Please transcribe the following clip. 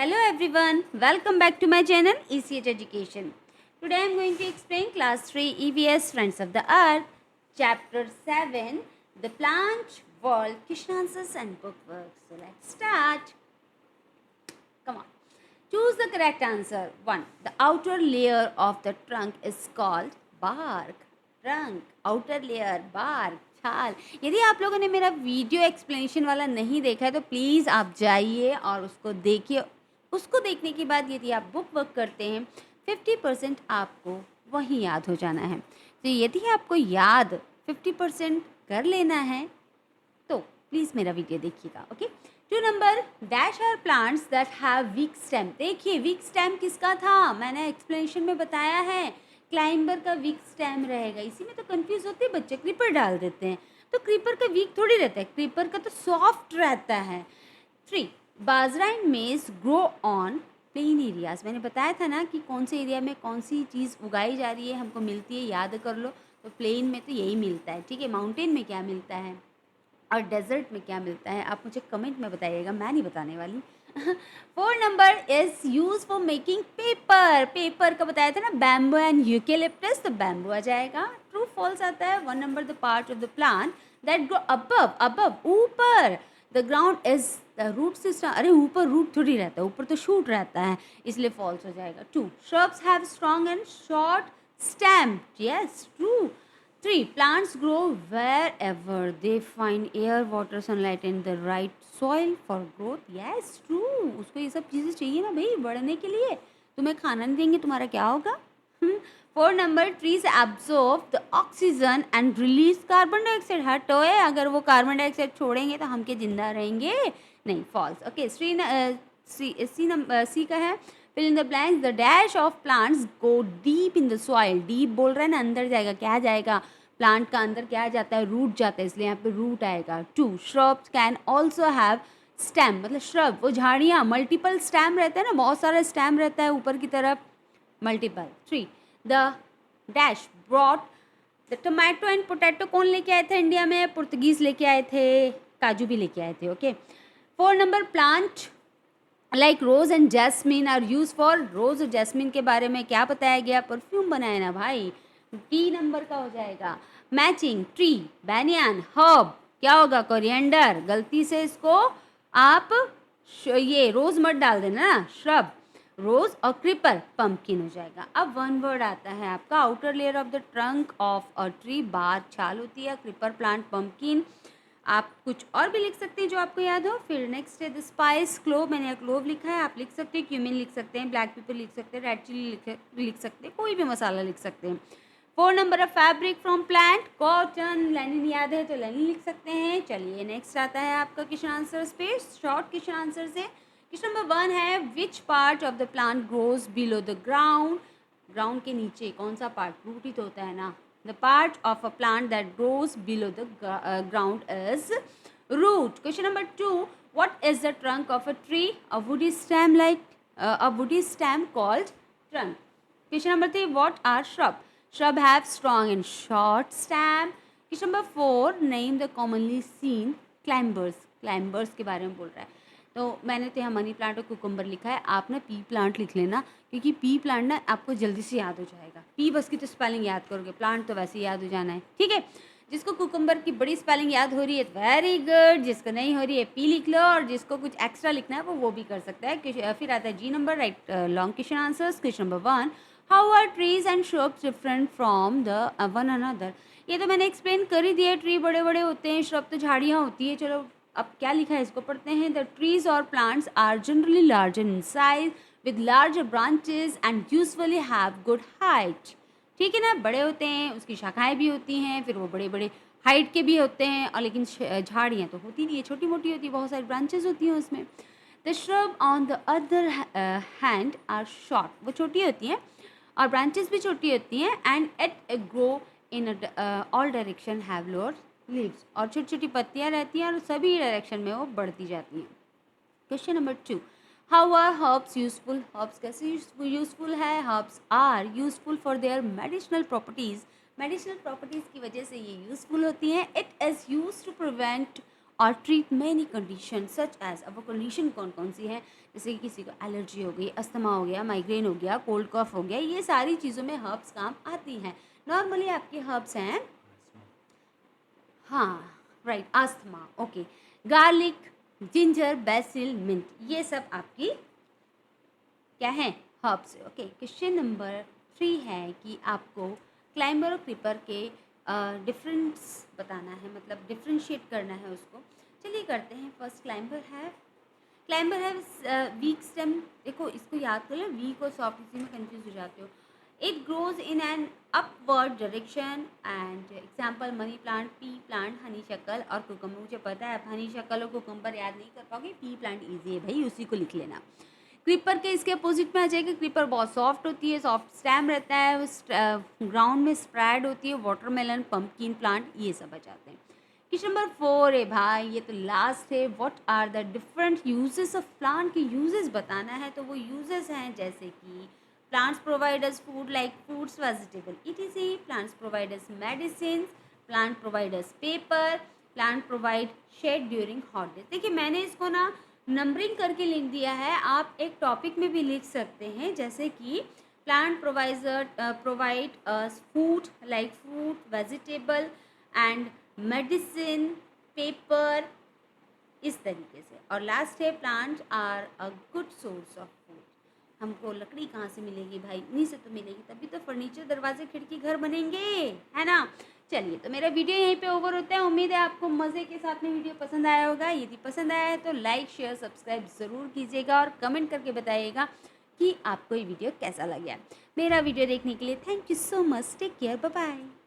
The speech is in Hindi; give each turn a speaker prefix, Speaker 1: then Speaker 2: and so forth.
Speaker 1: Hello everyone, welcome back to my channel ECH Education. Today I am going to explain class 3 EVS Friends of the Earth, chapter 7, The Plant World, Question Answers and Bookwork. So let's start. Come on. Choose the correct answer. 1. The outer layer of the trunk is called bark. Trunk, outer layer, bark, छाल. यदि आप लोगों ने मेरा वीडियो एक्सप्लेनेशन वाला नहीं देखा है तो प्लीज़ आप जाइए और उसको देखिए. उसको देखने के बाद यदि आप बुक वर्क करते हैं 50% आपको वहीं याद हो जाना है. तो यदि आपको याद 50% कर लेना है तो प्लीज़ मेरा वीडियो देखिएगा. Okay. 2 number, dash are plants that have weak stem. देखिए वीक स्टेम किसका था, मैंने एक्सप्लेनेशन में बताया है. क्लाइंबर का वीक स्टेम रहेगा. इसी में तो कंफ्यूज होते हैं बच्चे, क्रीपर डाल देते हैं. तो क्रीपर का वीक थोड़ी रहता है, क्रीपर का तो सॉफ्ट रहता है. 3, bajra and maize grow on plain areas. मैंने बताया था ना कि कौन से एरिया में कौन सी चीज़ उगाई जा रही है, हमको मिलती है, याद कर लो. तो प्लेन में तो यही मिलता है, ठीक है. माउंटेन में क्या मिलता है और डेजर्ट में क्या मिलता है आप मुझे कमेंट में बताइएगा, मैं नहीं बताने वाली. 4 number is use for making paper. Paper का बताया था ना, बैम्बू एंड यूकेलिप्टस, तो बैम्बू आ जाएगा. ट्रू फॉल्स आता है. 1 number, the part of the plant that grow above, above ऊपर, the ground is the root system. अरे ऊपर रूट थोड़ी रहता है, ऊपर तो शूट रहता है, इसलिए फॉल्स हो जाएगा. 2, shrubs have strong and short stem. Yes, true. 3, plants grow wherever they find air, water, sunlight and the right soil for growth. Yes, true. उसको ये सब चीज़ें चाहिए ना भाई बढ़ने के लिए. तुम्हें खाना नहीं देंगे तुम्हारा क्या होगा. 4 number, trees absorb the oxygen and release carbon dioxide. हटो है, अगर वो कार्बन डाइऑक्साइड छोड़ेंगे तो हम क्या जिंदा रहेंगे, नहीं. फॉल्स. ओके. सी का है fill in the blanks. The dash of plants go deep in the soil. Deep बोल रहा है ना, अंदर जाएगा. क्या जाएगा, प्लांट का अंदर क्या जाता है, रूट जाता है, इसलिए यहाँ पे रूट आएगा. 2, shrubs can also have stem. मतलब श्रब वो झाड़ियाँ, मल्टीपल स्टेम रहता है ना, बहुत सारा स्टेम रहता है ऊपर की तरफ, multiple. 3, the dash brought the tomato and potato. कौन लेके आए थे इंडिया में, पुर्तगीज लेके आए थे, काजू भी लेके आए थे. Okay. 4 number, plant like rose and jasmine are use for. Rose और जैस्मिन के बारे में क्या बताया गया, परफ्यूम बनाए ना भाई. टी नंबर का हो जाएगा. मैचिंग, ट्री, बैनियन, हर्ब, क्या होगा, कोरिएंडर. गलती से इसको आप ये रोज मत डाल देना ना, श्रब, रोज और क्रीपर, पंपकिन हो जाएगा. अब 1 वर्ड आता है आपका. Outer layer of the trunk of a tree, bark छाल होती है, क्रीपर, प्लांट, पंपकिन. आप कुछ और भी लिख सकते हैं जो आपको याद हो. फिर नेक्स्ट है द स्पाइस, क्लोव. मैंने क्लोव लिखा है, आप लिख सकते हैं. क्यूमिन लिख सकते हैं, ब्लैक पेपर लिख सकते हैं, रेड चिली लिख सकते हैं, कोई भी मसाला लिख सकते हैं. 4 number, fabric from plant, cotton. Lenin याद है तो लेनिन लिख सकते हैं. चलिए नेक्स्ट आता है आपका question answer space, short question answer से. क्वेश्चन नंबर 1 है which part of the plant grows below the ground. Ground के नीचे कौन सा पार्ट, रूट ही तो होता है ना. The part of a plant that grows below the ground is root. Question number 2. What is the trunk of a tree? A woody stem a woody stem called trunk. Question number 3. What are shrub? Shrub have strong and short stem. Question number 4. Name the commonly seen climbers. Climbers के बारे में बोल रहा है. तो मैंने तो यहाँ मनी प्लांट और कुकुम्बर लिखा है, आप ना पी प्लांट लिख लेना, क्योंकि पी प्लांट ना आपको जल्दी से याद हो जाएगा. पी बस की तो स्पेलिंग याद करोगे, प्लांट तो वैसे ही याद हो जाना है, ठीक है. जिसको कुकुम्बर की बड़ी स्पेलिंग याद हो रही है वेरी गुड, जिसको नहीं हो रही है पी लिख लो, और जिसको कुछ एक्स्ट्रा लिखना है वो भी कर सकता है. फिर आता है G number, write long question answers. Question number 1, how are trees and shrubs different from the one another. ये तो मैंने एक्सप्लेन कर ही दिया. ट्री बड़े बड़े होते हैं, श्रब तो झाड़ियाँ होती है. चलो अब क्या लिखा है इसको पढ़ते हैं. द ट्रीज और plants are generally larger in size with larger branches and usually have good height. ठीक है ना, बड़े होते हैं, उसकी शाखाएं भी होती हैं, फिर वो बड़े बड़े हाइट के भी होते हैं. और लेकिन झाड़ियाँ तो होती नहीं है, छोटी मोटी होती है, बहुत सारी ब्रांचेस होती हैं उसमें. The shrub on the other hand are short. वो छोटी होती हैं और ब्रांचेस भी छोटी होती हैं. And at grow in all direction have lower leaves. और छोटी छोटी पत्तियाँ रहती हैं और सभी डायरेक्शन में वो बढ़ती जाती हैं. Question number 2, how are herbs useful. Herbs कैसे यूजफुल है. Herbs are useful for their medicinal properties. Medicinal properties की वजह से ये यूजफुल होती हैं. It is use to prevent और treat many condition such as. अब वो कंडीशन कौन कौन सी हैं, जैसे कि किसी को एलर्जी हो गई, अस्थमा हो गया, माइग्रेन हो गया, कोल्ड कफ हो गया, ये सारी चीज़ों में हर्ब्स काम आती हैं। नॉर्मली आपके हर्ब्स हैं, हाँ right, asthma, okay, garlic, ginger, basil, mint, ये सब आपकी क्या है, हर्ब्स है। ओके, क्वेश्चन नंबर 3 है कि आपको क्लाइंबर और क्रीपर के डिफरेंस बताना है, मतलब डिफ्रेंशिएट करना है उसको। चलिए करते हैं। फर्स्ट क्लाइंबर है वीक स्टेम। देखो इसको याद कर लो, वीक और सॉफ्ट इसी में कंफ्यूज हो जाते हो। It grows in an upward direction and example money plant, P plant, Honey शक्ल और कुकम्बर। मुझे पता है आप हनी शक्ल और कुकम्बर याद नहीं कर पाओगे, पी प्लांट ईजी है भाई, उसी को लिख लेना। क्रीपर के इसके अपोजिट में आ जाएगा, क्रीपर बहुत सॉफ्ट होती है, सॉफ्ट स्टेम रहता है, ग्राउंड में स्प्रेड होती है, वाटरमेलन, पंपकिन प्लांट, ये सब आ जाते हैं। क्वेश्चन नंबर 4 है भाई, ये तो लास्ट है। What are the different uses of plant, के यूजेस बताना है। तो वो यूजेस हैं जैसे कि plants provide us food like fruits, vegetable, ETC, plants provide us medicine, plant provide us paper, plant provide shade during hot days. देखिए मैंने इसको ना नंबरिंग करके लिख दिया है, आप एक टॉपिक में भी लिख सकते हैं, जैसे कि plant provide food like fruit, vegetable and medicine, paper, इस तरीके से। और लास्ट है plant are a good source of food. हमको लकड़ी कहाँ से मिलेगी भाई, इन्हीं से तो मिलेगी, तभी तो फर्नीचर, दरवाजे, खिड़की, घर बनेंगे, है ना। चलिए तो मेरा वीडियो यहीं पे ओवर होता है। उम्मीद है आपको मज़े के साथ में वीडियो पसंद आया होगा। यदि पसंद आया है तो लाइक शेयर सब्सक्राइब ज़रूर कीजिएगा और कमेंट करके बताइएगा कि आपको ये वीडियो कैसा लगा। मेरा वीडियो देखने के लिए thank you so much, take care, bye bye.